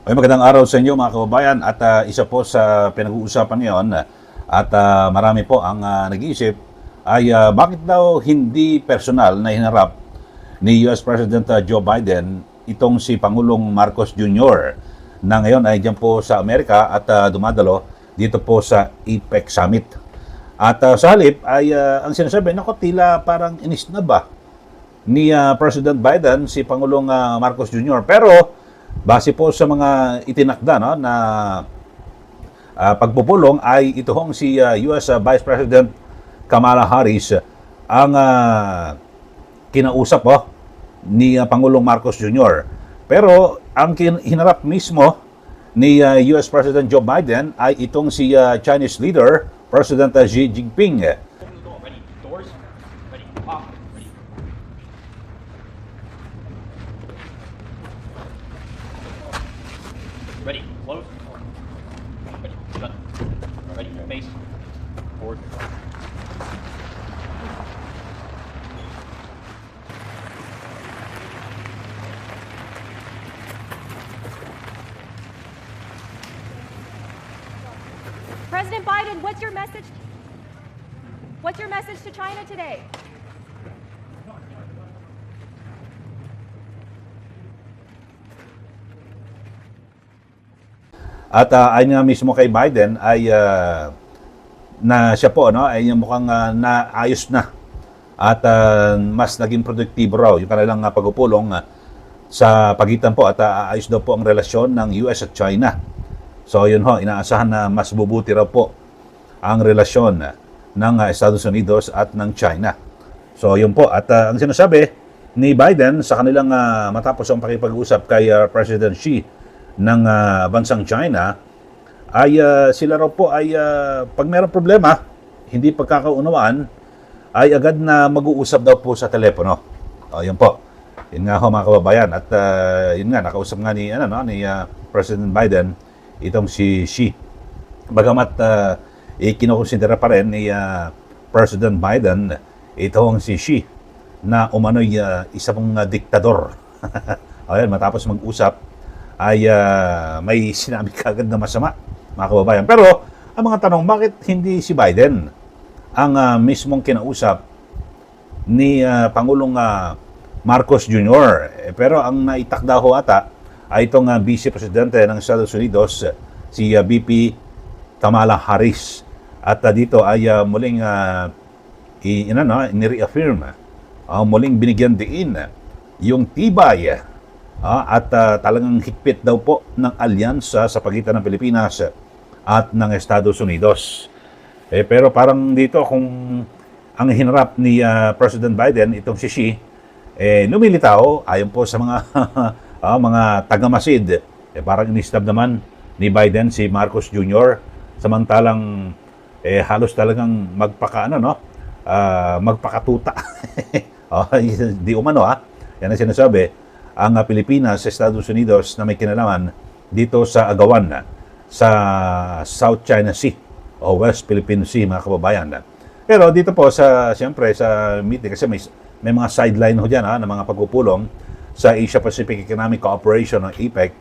Ay, magandang araw sa inyo mga kababayan at isa po sa pinag-uusapan ngayon at marami po ang nag-iisip ay bakit daw hindi personal na hinarap ni US President Joe Biden itong si Pangulong Marcos Jr. na ngayon ay dyan po sa Amerika at dumadalo dito po sa APEC Summit. At sa halip ay ang sinasabi, nako tila parang inis na ba ni President Biden si Pangulong Marcos Jr. Pero base po sa mga itinakda no, na pagpupulong ay ito hong si US Vice President Kamala Harris ang kinausap ni Pangulong Marcos Jr. Pero ang hinarap mismo ni US President Joe Biden ay itong si Chinese leader, President Xi Jinping. Ready. Doors. Ready. Pop. Ready. Ready. Close. Ready. Shut. Ready. Face. Forward. President Biden, what's your message? What's your message to China today? At ayon nga mismo kay Biden ay na siya po ay mukhang naayos na at mas naging produktibo raw yung kanilang pagpupulong sa pagitan po at aayos daw po ang relasyon ng US at China. So yun inaasahan na mas bubuti raw po ang relasyon ng Estados Unidos at ng China. So yun po at ang sinasabi ni Biden sa kanilang matapos ang pakipag-usap kay President Xi ng bansang China ay sila raw po ay pag mayroong problema, hindi pagkakaunawaan, ay agad na mag-uusap daw po sa telepono. Yun po. Yun nga mga kababayan at yun nga nakausap nga ni President Biden itong si Xi. Bagamat kinukonsidera pa rin ni President Biden itong si Xi na umano'y isa pong diktador. Ayan, matapos mag-usap ay may sinabi kagad na masama, mga kababayan. Pero ang mga tanong, bakit hindi si Biden ang mismong kinausap ni Pangulong Marcos Jr.? Pero ang naitakda ho ata ay itong Vice Presidente ng Estados Unidos, si VP Kamala Harris. At dito ay muling ni-reaffirm, muling binigyan diin yung tibay at talagang higpit daw po ng alyansa sa pagitan ng Pilipinas at ng Estados Unidos. Pero parang dito kung ang hinarap ni President Biden itong si Xi, lumilitaw ayon po sa mga mga tagamasid, parang inistab naman ni Biden si Marcos Jr. Samantalang halos talagang magpakatuta. Di umano yan ang sinasabi ang Pilipinas sa Estados Unidos na may kinalaman dito sa agawan sa South China Sea o West Philippine Sea, mga kababayan. Pero dito po siyempre sa meeting kasi may mga sideline ho dyan na mga pagpupulong sa Asia Pacific Economic Cooperation o APEC.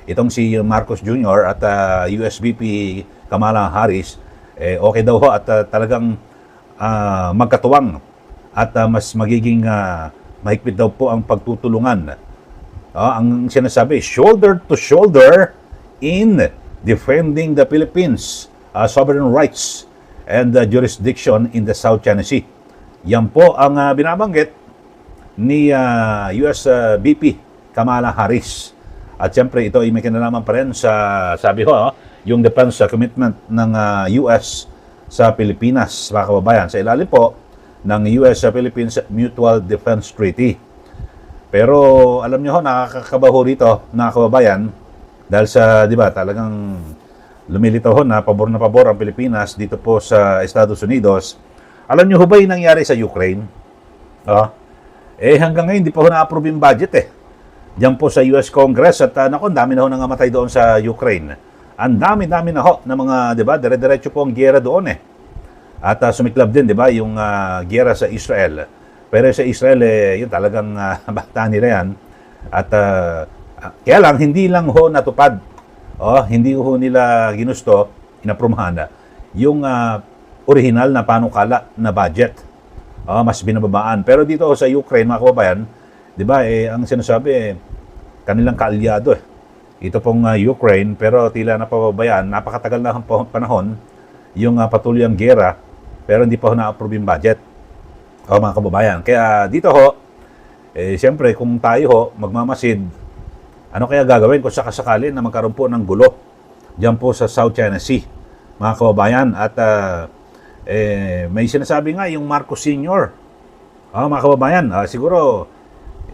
Itong si Marcos Jr. at US VP Kamala Harris, okay daw ho at talagang magkatuwang at mas magiging mahigpit daw po ang pagtutulungan. Ang sinasabi, shoulder to shoulder in defending the Philippines sovereign rights and jurisdiction in the South China Sea. Yan po ang binabanggit ni US VP Kamala Harris. At siyempre ito ay may kinalaman pa rin sa, sabi ko, yung defense commitment ng US sa Pilipinas, mga kababayan, sa ilalim po ng US-Philippines Mutual Defense Treaty. Pero alam niyo nakakakabaho rito, mga kababayan, dahil sa, di ba, talagang lumilitaw na pabor ang Pilipinas dito po sa Estados Unidos. Alam niyo ba yung nangyari sa Ukraine? Hanggang ngayon, di pa na-approve yung budget diyan po sa US Congress at ang dami na nangamatay doon sa Ukraine. Ang dami-dami na na mga, di ba, dire-diretso po ang giyera doon At sumiklab din, di ba, yung giyera sa Israel. Pero sa Israel, yun talagang bata nila yan. At Kaya lang, hindi lang ho natupad. Hindi ho nila ginusto, inaprumahan yung original na panukala na budget. Mas binababaan. Pero dito sa Ukraine, mga kababayan, di ba, ang sinasabi, kanilang kaalyado. Ito pong Ukraine, pero tila napababayaan, napakatagal na ang panahon, yung patuloy ang gera, pero hindi pa ho na-approve yung budget. Mga kababayan. Kaya dito ho, siyempre, kung tayo ho, magmamasid, ano kaya gagawin kung sakasakali na magkaroon po ng gulo diyan po sa South China Sea, mga kababayan? At may sinasabi nga yung Marcos Sr. Mga kababayan, siguro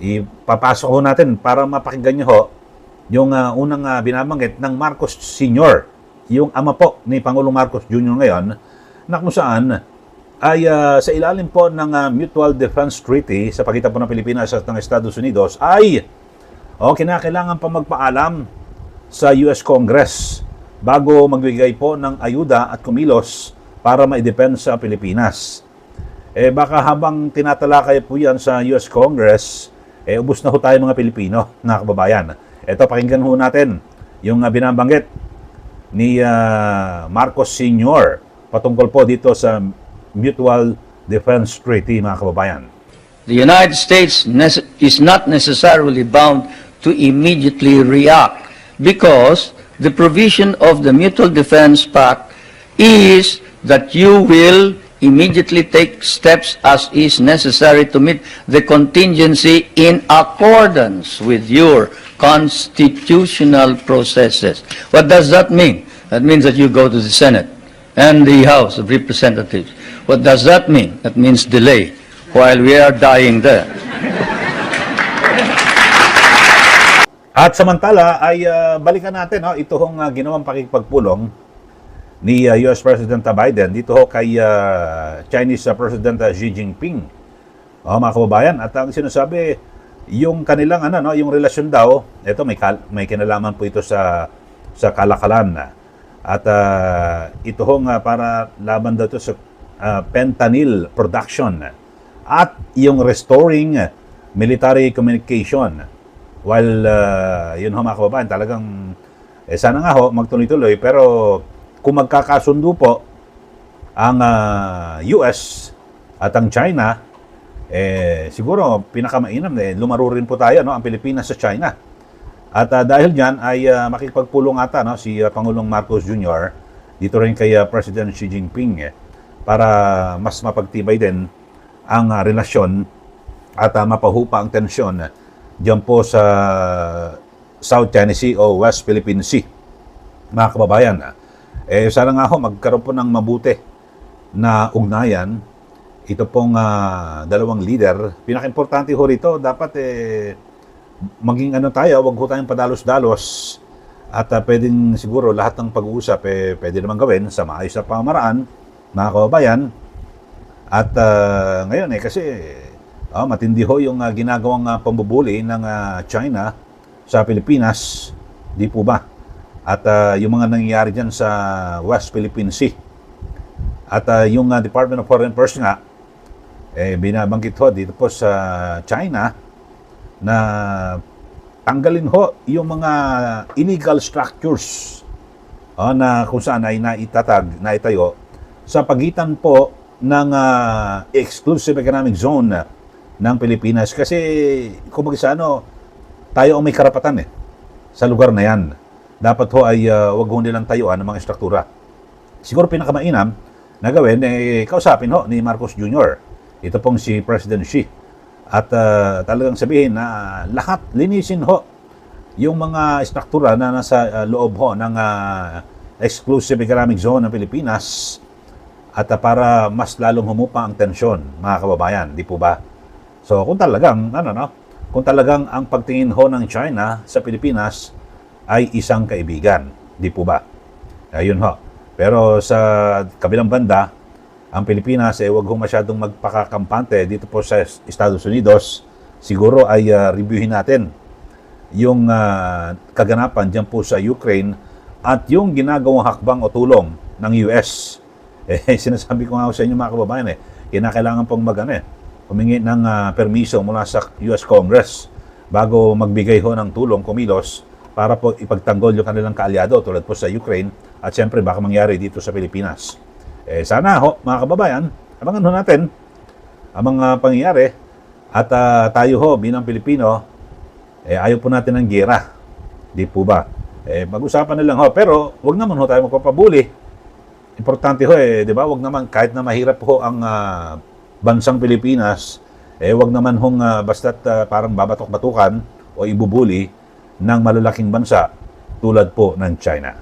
ipapasok ho natin para mapakinggan nyo ho yung unang binabanggit ng Marcos Sr., yung ama po ni Pangulong Marcos Jr. ngayon, na kung saan ay sa ilalim po ng Mutual Defense Treaty sa pagitan po ng Pilipinas at ng Estados Unidos ay kinakailangan pa magpaalam sa US Congress bago magbigay po ng ayuda at kumilos para maidepensa sa Pilipinas. Baka habang tinatalakay po yan sa US Congress, ubos na ho tayo mga Pilipino, na kababayan. Ito, pakinggan ho natin yung binabanggit ni Marcos Sr. patungkol po dito sa Mutual Defense Treaty, mga kababayan. The United States is not necessarily bound to immediately react because the provision of the Mutual Defense Pact is that you will immediately take steps as is necessary to meet the contingency in accordance with your constitutional processes. What does that mean? That means that you go to the Senate and the House of Representatives. What does that mean? That means delay while we are dying there. At samantala ay balikan natin ito hong ginawang pakikipagpulong ni US President Biden dito ho kay Chinese President Xi Jinping. Mga kababayan, at ang sinasabi yung kanilang yung relasyon daw, ito may kinalaman po ito sa kalakalan. At ito hong para laban daw ito sa fentanyl production at yung restoring military communication. While yun ho mga kababayan, talagang sana nga ho magtuloy-tuloy, pero kung magkakasundo po ang US at ang China, siguro pinakamainam lumaro rin po tayo ang Pilipinas sa China. At dahil diyan ay makikipagpulong ata si Pangulong Marcos Jr. dito rin kay President Xi Jinping para mas mapagtibay din ang relasyon at mapahupa ang tensyon diyan po sa South China Sea o West Philippine Sea, mga kababayan. Sana nga ho magkaroon po ng mabuti na ugnayan ito pong dalawang leader. Pinaka-importante ho rito, dapat maging tayo, wag ho tayong padalos-dalos at pwedeng siguro lahat ng pag-uusap pwede naman gawin sa maayos na pamamaraan, mga kababayan. At ngayon kasi matindi ho yung ginagawang pambubuli ng China sa Pilipinas, di po ba? At yung mga nangyayari dyan sa West Philippine Sea. At yung Department of Foreign Affairs nga, binabanggit ho dito po sa China na tanggalin ho yung mga illegal structures na kung saan ay naitayo sa pagitan po ng exclusive economic zone ng Pilipinas. Kasi kung tayo ang may karapatan sa lugar na yan. Dapat ho ay wag ho nilang tayuan ng mga struktura. Siguro pinakamainam na gawin, kausapin ho ni Marcos Jr. Ito pong si President Xi. At talagang sabihin na lahat, linisin ho yung mga struktura na nasa loob ho ng exclusive economic zone ng Pilipinas at para mas lalong humupa ang tensyon, mga kababayan, di po ba? So kung talagang kung talagang ang pagtingin ho ng China sa Pilipinas ay isang kaibigan, di po ba? Ayun ho. Pero sa kabilang banda, ang Pilipinas wag ho masyadong magpakakampante dito po sa Estados Unidos. Siguro ay reviewin natin yung kaganapan diyan po sa Ukraine at yung ginagawang hakbang o tulong ng US. Sinasabi ko nga sa inyo mga kababayan kinakailangan pong humingi ng permiso mula sa US Congress bago magbigay ho ng tulong, kumilos, para po ipagtanggol yung kanilang kaalyado tulad po sa Ukraine at siyempre baka mangyari dito sa Pilipinas. Sana ho, mga kababayan, abangan ho natin ang mga pangyayari at tayo ho bilang Pilipino, ayaw po natin ng giyera. Di po ba? Mag-usapan na lang ho. Pero wag naman ho tayo magpapabuli. Importante ho di ba? Wag naman, kahit na mahirap ho ang bansang Pilipinas, wag naman hong basta't parang babatok-batukan o ibubuli ng malalaking bansa tulad po ng China.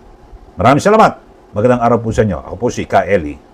Maraming salamat. Magandang araw po sa inyo. Ako po si Ka Eli.